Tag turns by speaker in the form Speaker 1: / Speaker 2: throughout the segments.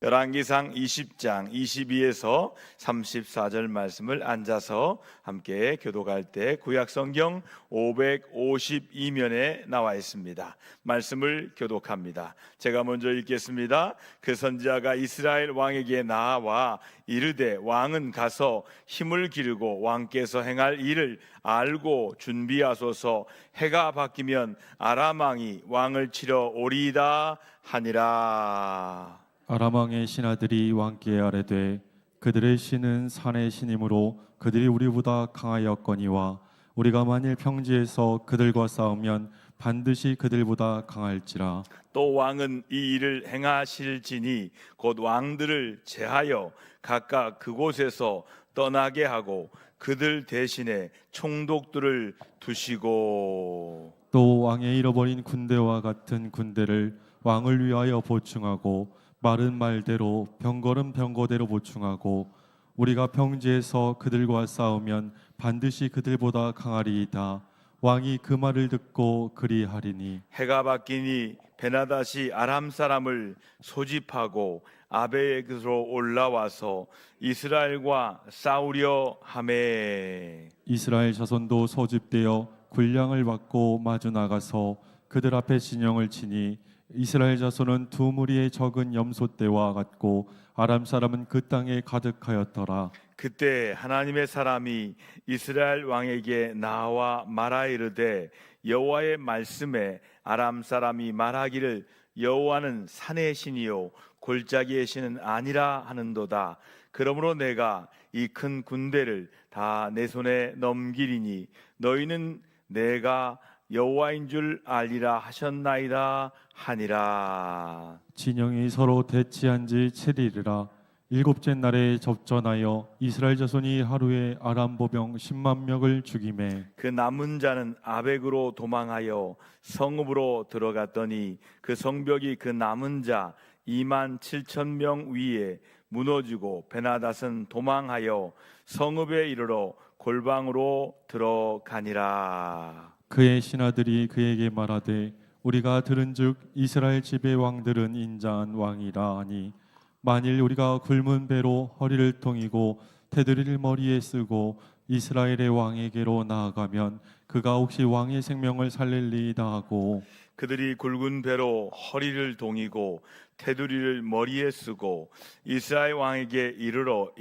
Speaker 1: 열왕기상 20장 22에서 34절 말씀을 앉아서 함께 교독할 때 구약성경 552면에 나와 있습니다. 말씀을 교독합니다. 제가 먼저 읽겠습니다. 그 선지자가 이스라엘 왕에게 나와 이르되 왕은 가서 힘을 기르고 왕께서 행할 일을 알고 준비하소서. 해가 바뀌면 아람 왕이 왕을 치러 오리이다 하니라.
Speaker 2: 아람 왕의 신하들이 왕께 아뢰되 그들의 신은 산의 신이므로 그들이 우리보다 강하였거니와 우리가 만일 평지에서 그들과 싸우면 반드시 그들보다 강할지라.
Speaker 1: 또 왕은 이 일을 행하실지니 곧 왕들을 제하여 각각 그곳에서 떠나게 하고 그들 대신에 총독들을 두시고
Speaker 2: 또 왕의 잃어버린 군대와 같은 군대를 왕을 위하여 보충하고 말은 말대로 병거는 병거대로 보충하고 우리가 평지에서 그들과 싸우면 반드시 그들보다 강하리이다. 왕이 그 말을 듣고 그리하리니
Speaker 1: 해가 바뀌니 베나다시 아람 사람을 소집하고 아베에게로 올라와서 이스라엘과 싸우려 하매
Speaker 2: 이스라엘 자손도 소집되어 군량을 받고 마주 나가서 그들 앞에 진영을 치니 이스라엘 자손은 두 무리의 적은 염소떼와 같고 아람 사람은 그 땅에 가득하였더라.
Speaker 1: 그때 하나님의 사람이 이스라엘 왕에게 나와 말하 이르되 여호와의 말씀에 아람 사람이 말하기를 여호와는 산의 신이요 골짜기의 신은 아니라 하는도다. 그러므로 내가 이 큰 군대를 다 내 손에 넘기리니 너희는 내가 여호와인 줄 알리라 하셨나이다 하니라.
Speaker 2: 진영이 서로 대치한 지 7일이라. 일곱째 날에 접전하여 이스라엘 자손이 하루에 아람 보병 10만 명을 죽이매
Speaker 1: 그 남은 자는 아벡으로 도망하여 성읍으로 들어갔더니 그 성벽이 그 남은 자 2만 7천 명 위에 무너지고 베나닷은 도망하여 성읍에 이르러 골방으로 들어가니라.
Speaker 2: 그의 신하들이 그에게 말하되 우리가 들은즉 이스라엘 집의 왕들은 인자한 왕이라 하니 만일 우리가 굶은 배로 허리를 통이고 테두리를 머리에 쓰고 이스라엘의 왕에게로 나아가면 그가 혹시 왕의 생명을 살릴리이다 하고
Speaker 1: 그들이 굵은 배로 허리를 동이고 테두리를 머리에 쓰고 이스라엘 왕에게 이르러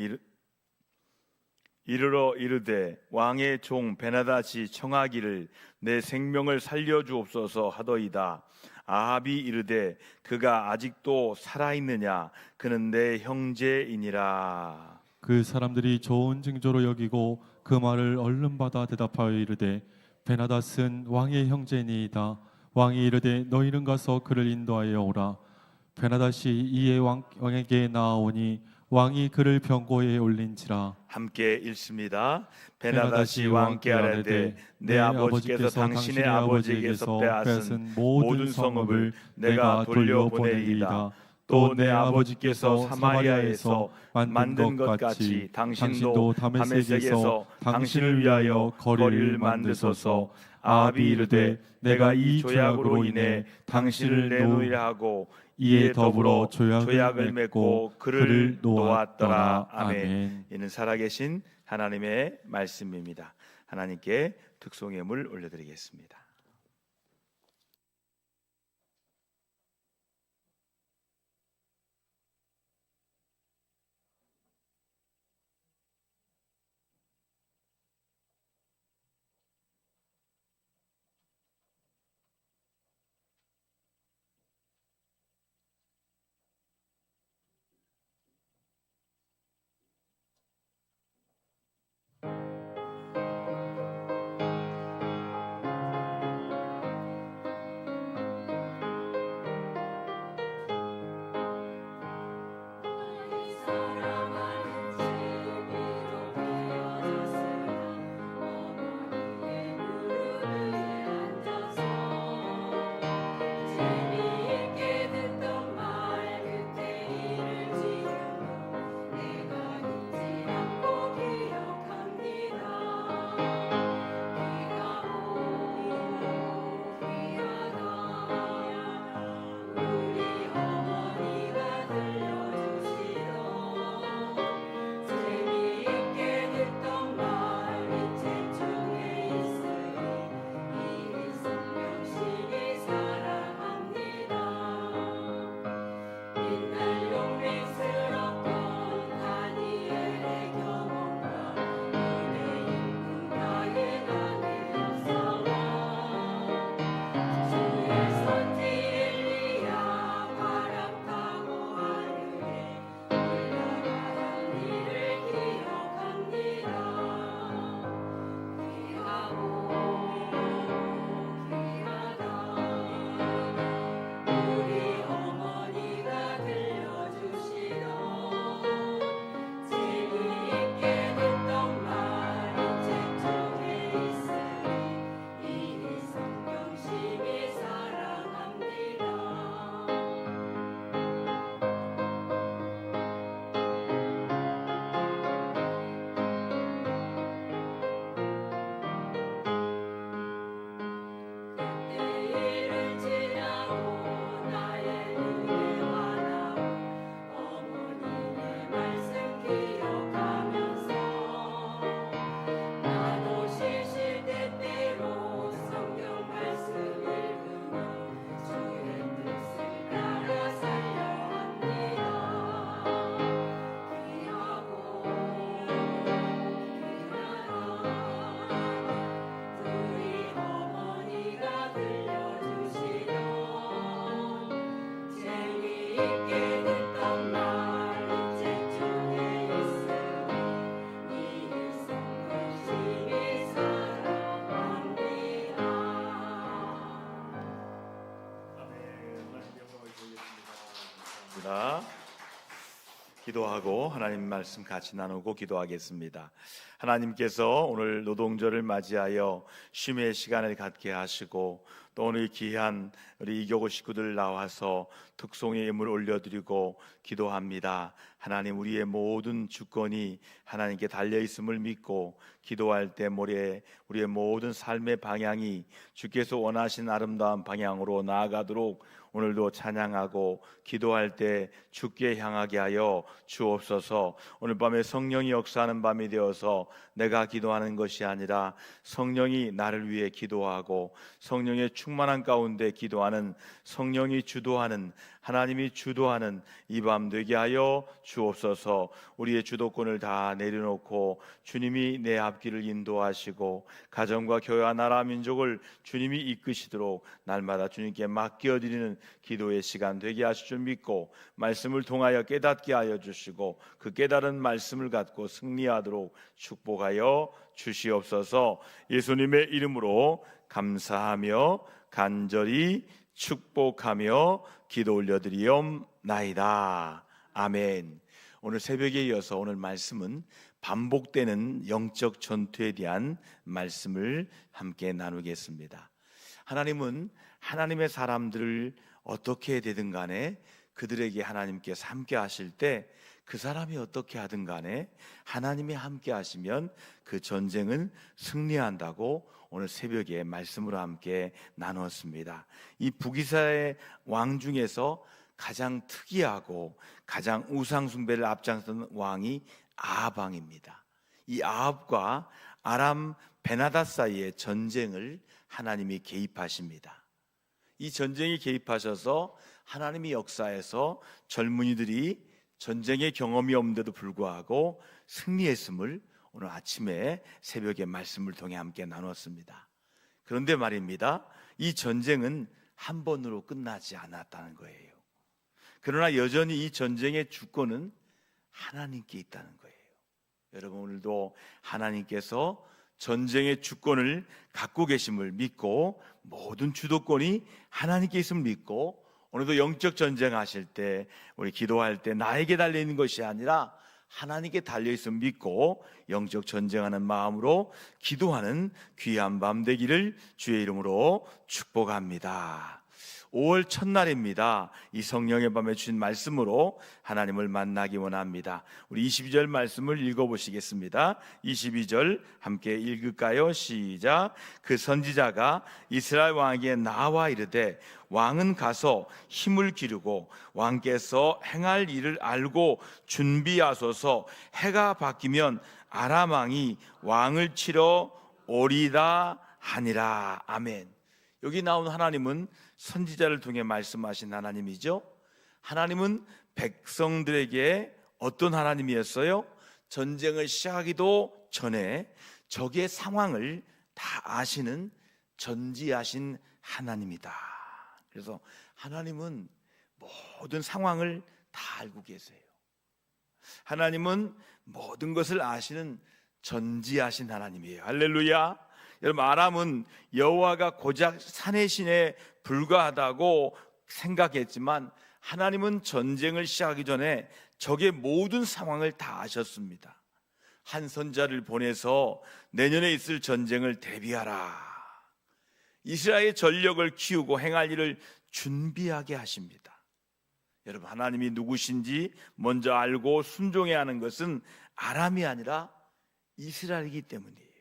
Speaker 1: 이르되 왕의 종 베나닷이 청하기를 내 생명을 살려주옵소서 하더이다. 아합이 이르되 그가 아직도 살아있느냐 그는 내 형제이니라.
Speaker 2: 그 사람들이 좋은 징조로 여기고 그 말을 얼른 받아 대답하여 이르되 베나닷은 왕의 형제니이다. 왕이 이르되 너희는 가서 그를 인도하여 오라. 베나닷이 이에 왕에게 나아오니 왕이 그를 병고에 올린지라.
Speaker 1: 함께 읽습니다. 베나닷이 왕께 아뢰되 내 아버지께서 당신의 아버지에게서 빼앗은 모든 성읍을 내가 돌려보내리이다. 또 내 아버지께서 사마리아에서 만든 것 같이 당신도 다메섹에서 당신을 위하여 거리를 만드소서. 아합이 이르되 내가 이 조약으로 인해 당신을 내놓으려 하고 이에 더불어 조약을 맺고 그를 놓았더라. 아멘. 이는 살아계신 하나님의 말씀입니다. 하나님께 특송의 물 올려드리겠습니다. 기도하고 하나님 말씀 같이 나누고 기도하겠습니다. 하나님께서 오늘 노동절을 맞이하여 쉼의 시간을 갖게 하시고 또 오늘 귀한 우리 이교구 식구들 나와서 특송의 예물 올려드리고 기도합니다. 하나님, 우리의 모든 주권이 하나님께 달려있음을 믿고 기도할 때 우리의 모든 삶의 방향이 주께서 원하신 아름다운 방향으로 나아가도록 오늘도 찬양하고 기도할 때 주께 향하게 하여 주옵소서. 오늘 밤에 성령이 역사하는 밤이 되어서 내가 기도하는 것이 아니라 성령이 나를 위해 기도하고 성령의 충만한 가운데 기도하는, 성령이 주도하는, 하나님이 주도하는 이 밤 되게 하여 주옵소서. 우리의 주도권을 다 내려놓고 주님이 내 앞길을 인도하시고 가정과 교회와 나라 민족을 주님이 이끄시도록 날마다 주님께 맡겨드리는 기도의 시간 되게 하실 줄 믿고 말씀을 통하여 깨닫게 하여 주시고 그 깨달은 말씀을 갖고 승리하도록 축복하여 주시옵소서. 예수님의 이름으로 감사하며 간절히 축복하며 기도 올려드리옵나이다. 아멘. 오늘 새벽에 이어서 오늘 말씀은 반복되는 영적 전투에 대한 말씀을 함께 나누겠습니다. 하나님은 하나님의 사람들을 어떻게 되든 간에 그들에게 하나님께서 함께 하실 때 그 사람이 어떻게 하든 간에 하나님이 함께 하시면 그 전쟁은 승리한다고 오늘 새벽에 말씀으로 함께 나누었습니다. 이 북이스라엘 왕 중에서 가장 특이하고 가장 우상 숭배를 앞장선 왕이 아합 왕입니다. 이 아합과 아람 베나다 사이의 전쟁을 하나님이 개입하십니다. 이 전쟁에 개입하셔서 하나님이 역사에서 젊은이들이 전쟁의 경험이 없는데도 불구하고 승리했음을 오늘 아침에 새벽에 말씀을 통해 함께 나눴습니다. 그런데 말입니다, 이 전쟁은 한 번으로 끝나지 않았다는 거예요. 그러나 여전히 이 전쟁의 주권은 하나님께 있다는 거예요. 여러분, 오늘도 하나님께서 전쟁의 주권을 갖고 계심을 믿고 모든 주도권이 하나님께 있음을 믿고 오늘도 영적 전쟁 하실 때 우리 기도할 때 나에게 달려있는 것이 아니라 하나님께 달려있음을 믿고 영적 전쟁하는 마음으로 기도하는 귀한 밤 되기를 주의 이름으로 축복합니다. 5월 첫날입니다. 이 성령의 밤에 주신 말씀으로 하나님을 만나기 원합니다. 우리 22절 말씀을 읽어보시겠습니다. 22절 함께 읽을까요? 시작. 그 선지자가 이스라엘 왕에게 나와 이르되 왕은 가서 힘을 기르고 왕께서 행할 일을 알고 준비하소서. 해가 바뀌면 아람 왕이 왕을 치러 오리다 하니라. 아멘. 여기 나온 하나님은 선지자를 통해 말씀하신 하나님이죠. 하나님은 백성들에게 어떤 하나님이었어요? 전쟁을 시작하기도 전에 적의 상황을 다 아시는 전지하신 하나님이다. 그래서 하나님은 모든 상황을 다 알고 계세요. 하나님은 모든 것을 아시는 전지하신 하나님이에요. 할렐루야. 여러분, 아람은 여호와가 고작 산의 신에 불과하다고 생각했지만 하나님은 전쟁을 시작하기 전에 적의 모든 상황을 다 아셨습니다. 한 선자를 보내서 내년에 있을 전쟁을 대비하라. 이스라엘의 전력을 키우고 행할 일을 준비하게 하십니다. 여러분, 하나님이 누구신지 먼저 알고 순종해야 하는 것은 아람이 아니라 이스라엘이기 때문이에요.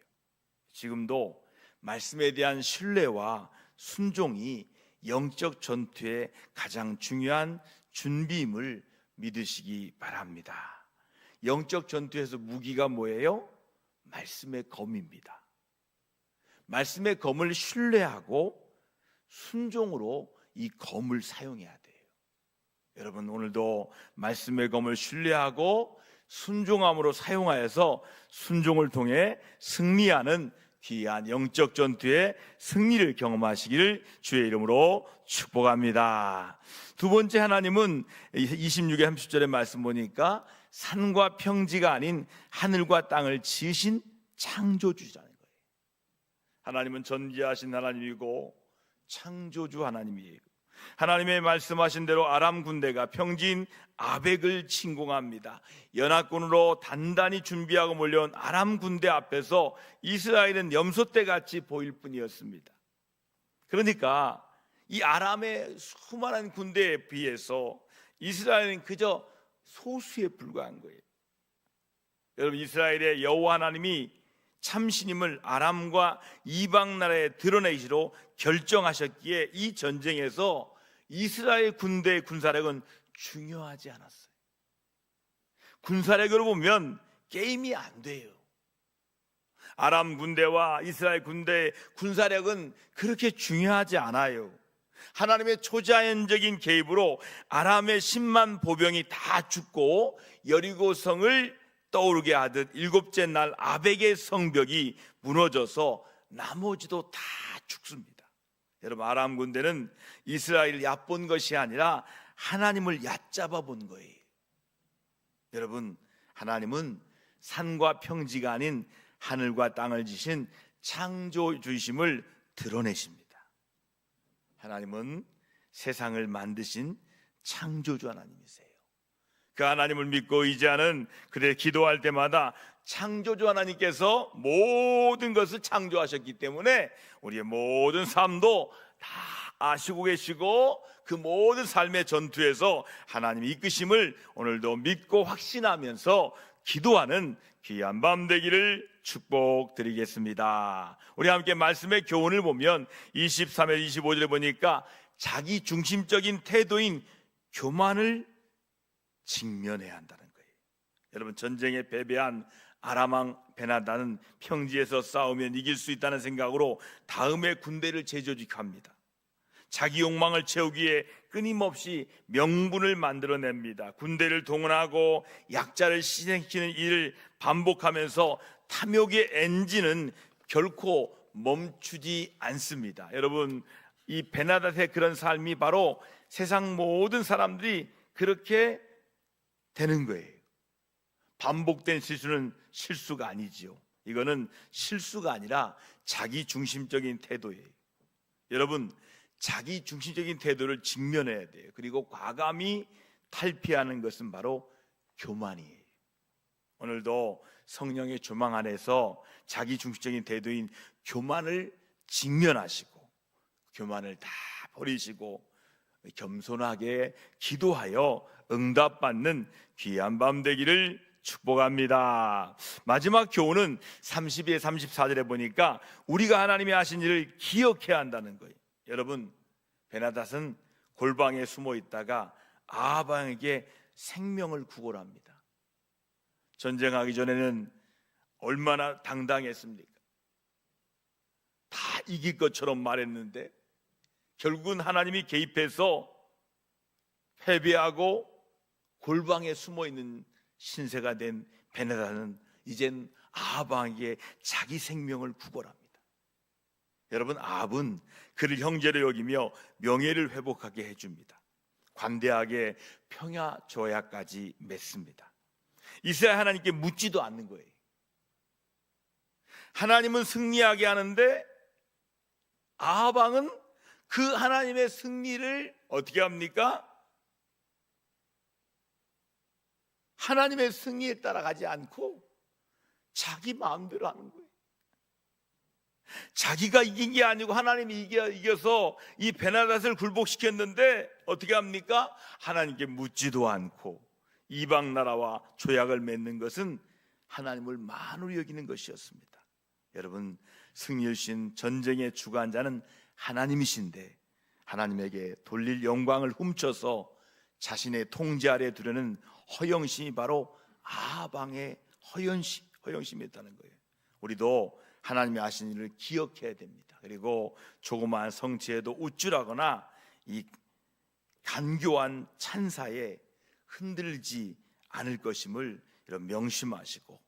Speaker 1: 지금도 말씀에 대한 신뢰와 순종이 영적 전투의 가장 중요한 준비임을 믿으시기 바랍니다. 영적 전투에서 무기가 뭐예요? 말씀의 검입니다. 말씀의 검을 신뢰하고 순종으로 이 검을 사용해야 돼요. 여러분, 오늘도 말씀의 검을 신뢰하고 순종함으로 사용하여서 순종을 통해 승리하는 귀한 영적 전투의 승리를 경험하시기를 주의 이름으로 축복합니다. 두 번째, 하나님은 26의 30절의 말씀 보니까 산과 평지가 아닌 하늘과 땅을 지으신 창조주라는 거예요. 하나님은 전지하신 하나님이고 창조주 하나님이에요. 하나님의 말씀하신 대로 아람 군대가 평지인 아벡을 침공합니다. 연합군으로 단단히 준비하고 몰려온 아람 군대 앞에서 이스라엘은 염소떼같이 보일 뿐이었습니다. 그러니까 이 아람의 수많은 군대에 비해서 이스라엘은 그저 소수에 불과한 거예요. 여러분, 이스라엘의 여호와 하나님이 참신임을 아람과 이방 나라에 드러내시로 결정하셨기에 이 전쟁에서 이스라엘 군대의 군사력은 중요하지 않았어요. 군사력으로 보면 게임이 안 돼요. 아람 군대와 이스라엘 군대의 군사력은 그렇게 중요하지 않아요. 하나님의 초자연적인 개입으로 아람의 10만 보병이 다 죽고 여리고성을 떠오르게 하듯 일곱째 날 아벡의 성벽이 무너져서 나머지도 다 죽습니다. 여러분, 아람 군대는 이스라엘을 얕본 것이 아니라 하나님을 얕잡아 본 거예요. 여러분, 하나님은 산과 평지가 아닌 하늘과 땅을 지신 창조주이심을 드러내십니다. 하나님은 세상을 만드신 창조주 하나님이세요. 그 하나님을 믿고 의지하는 그들의 기도할 때마다 창조주 하나님께서 모든 것을 창조하셨기 때문에 우리의 모든 삶도 다 아시고 계시고 그 모든 삶의 전투에서 하나님이 이끄심을 오늘도 믿고 확신하면서 기도하는 귀한 밤 되기를 축복드리겠습니다. 우리 함께 말씀의 교훈을 보면 23절 25절에 보니까 자기 중심적인 태도인 교만을 직면해야 한다는 거예요. 여러분, 전쟁에 패배한 아람왕 베나다는 평지에서 싸우면 이길 수 있다는 생각으로 다음의 군대를 재조직합니다. 자기 욕망을 채우기 위해 끊임없이 명분을 만들어냅니다. 군대를 동원하고 약자를 희생시키는 일을 반복하면서 탐욕의 엔진은 결코 멈추지 않습니다. 여러분, 이 베나닷의 그런 삶이 바로 세상 모든 사람들이 그렇게 되는 거예요. 반복된 실수는 실수가 아니지요. 이거는 실수가 아니라 자기 중심적인 태도예요. 여러분, 자기 중심적인 태도를 직면해야 돼요. 그리고 과감히 탈피하는 것은 바로 교만이에요. 오늘도 성령의 조망 안에서 자기 중심적인 태도인 교만을 직면하시고 교만을 다 버리시고 겸손하게 기도하여 응답받는 귀한 밤 되기를 축복합니다. 마지막 교훈은 32에 34절에 보니까 우리가 하나님이 하신 일을 기억해야 한다는 거예요. 여러분, 베나닷은 골방에 숨어 있다가 아합왕에게 생명을 구걸합니다. 전쟁하기 전에는 얼마나 당당했습니까? 다 이길 것처럼 말했는데 결국은 하나님이 개입해서 패배하고 골방에 숨어 있는 신세가 된 베나닷은 이젠 아합왕에게 자기 생명을 구걸합니다. 여러분, 아합은 그를 형제로 여기며 명예를 회복하게 해줍니다. 관대하게 평야 조약까지 맺습니다. 이스라엘 하나님께 묻지도 않는 거예요. 하나님은 승리하게 하는데 아합 왕은 그 하나님의 승리를 어떻게 합니까? 하나님의 승리에 따라가지 않고 자기 마음대로 하는 거예요. 자기가 이긴 게 아니고 하나님이 이겨서 이 베나닷을 굴복시켰는데 어떻게 합니까? 하나님께 묻지도 않고 이방 나라와 조약을 맺는 것은 하나님을 만으로 여기는 것이었습니다. 여러분, 승리를 신 전쟁의 주관자는 하나님이신데 하나님에게 돌릴 영광을 훔쳐서 자신의 통제 아래 두려는 허영심이 바로 아합 왕의 허영심이었다는 거예요. 우리도 하나님이 하신 일을 기억해야 됩니다. 그리고 조그마한 성취에도 우쭐하거나 이 간교한 찬사에 흔들지 않을 것임을 이런 명심하시고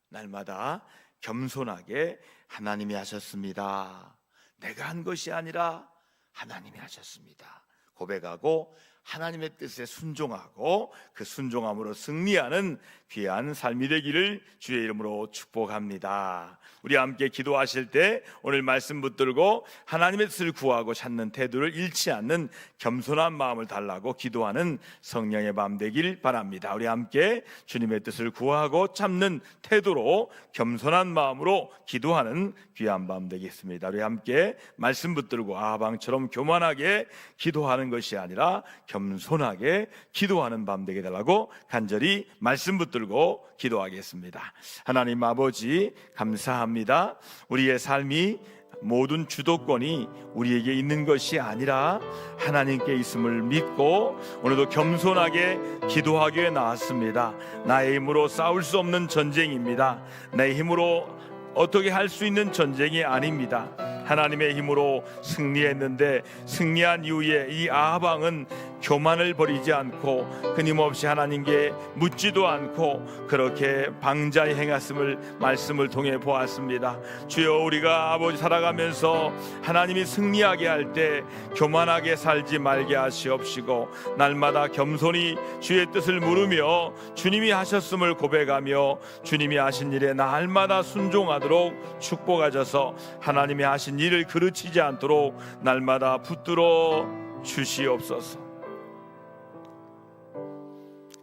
Speaker 1: 날마다 겸손하게 하나님이 하셨습니다. 내가 한 것이 아니라 하나님이 하셨습니다. 고백하고 하나님의 뜻에 순종하고 그 순종함으로 승리하는 귀한 삶이 되기를 주의 이름으로 축복합니다. 우리 함께 기도하실 때 오늘 말씀 붙들고 하나님의 뜻을 구하고 찾는 태도를 잃지 않는 겸손한 마음을 달라고 기도하는 성령의 밤 되길 바랍니다. 우리 함께 주님의 뜻을 구하고 참는 태도로 겸손한 마음으로 기도하는 귀한 밤 되겠습니다. 우리 함께 말씀 붙들고 아방처럼 교만하게 기도하는 것이 아니라 겸손하게 기도하는 밤 되게 달라고 간절히 말씀 붙들고 기도하겠습니다. 하나님 아버지 감사합니다. 우리의 삶이 모든 주도권이 우리에게 있는 것이 아니라 하나님께 있음을 믿고 오늘도 겸손하게 기도하기 위해 나왔습니다. 나의 힘으로 싸울 수 없는 전쟁입니다. 내 힘으로 어떻게 할 수 있는 전쟁이 아닙니다. 하나님의 힘으로 승리했는데 승리한 이후에 이 아합왕은 교만을 버리지 않고 끊임없이 하나님께 묻지도 않고 그렇게 방자히 행했음을 말씀을 통해 보았습니다. 주여, 우리가 아버지 살아가면서 하나님이 승리하게 할 때 교만하게 살지 말게 하시옵시고 날마다 겸손히 주의 뜻을 물으며 주님이 하셨음을 고백하며 주님이 하신 일에 날마다 순종하도록 축복하셔서 하나님이 하신 일을 그르치지 않도록 날마다 붙들어 주시옵소서.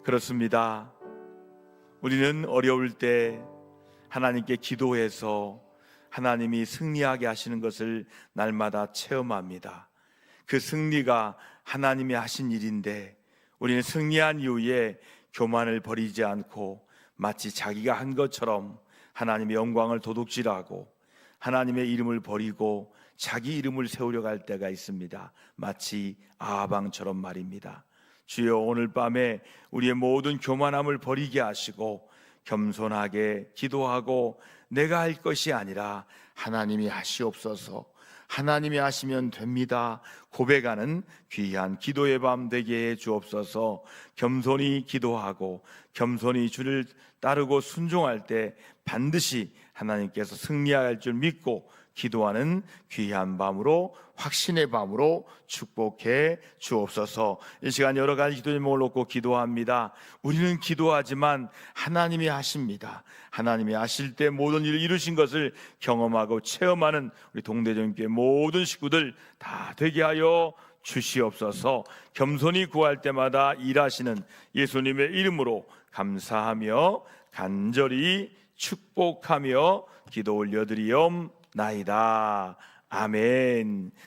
Speaker 1: 그렇습니다. 우리는 어려울 때 하나님께 기도해서 하나님이 승리하게 하시는 것을 날마다 체험합니다. 그 승리가 하나님이 하신 일인데 우리는 승리한 이후에 교만을 버리지 않고 마치 자기가 한 것처럼 하나님의 영광을 도둑질하고 하나님의 이름을 버리고 자기 이름을 세우려고 할 때가 있습니다. 마치 아합왕처럼 말입니다. 주여, 오늘 밤에 우리의 모든 교만함을 버리게 하시고 겸손하게 기도하고 내가 할 것이 아니라 하나님이 하시옵소서, 하나님이 하시면 됩니다 고백하는 귀한 기도의 밤 되게 해 주옵소서. 겸손히 기도하고 겸손히 주를 따르고 순종할 때 반드시 하나님께서 승리할 줄 믿고 기도하는 귀한 밤으로, 확신의 밤으로 축복해 주옵소서. 이 시간 여러 가지 기도 제목을 놓고 기도합니다. 우리는 기도하지만 하나님이 하십니다. 하나님이 하실 때 모든 일을 이루신 것을 경험하고 체험하는 우리 동대전교회 모든 식구들 다 되게 하여 주시옵소서. 겸손히 구할 때마다 일하시는 예수님의 이름으로 감사하며 간절히 축복하며 기도 올려드리옵나이다. 아멘.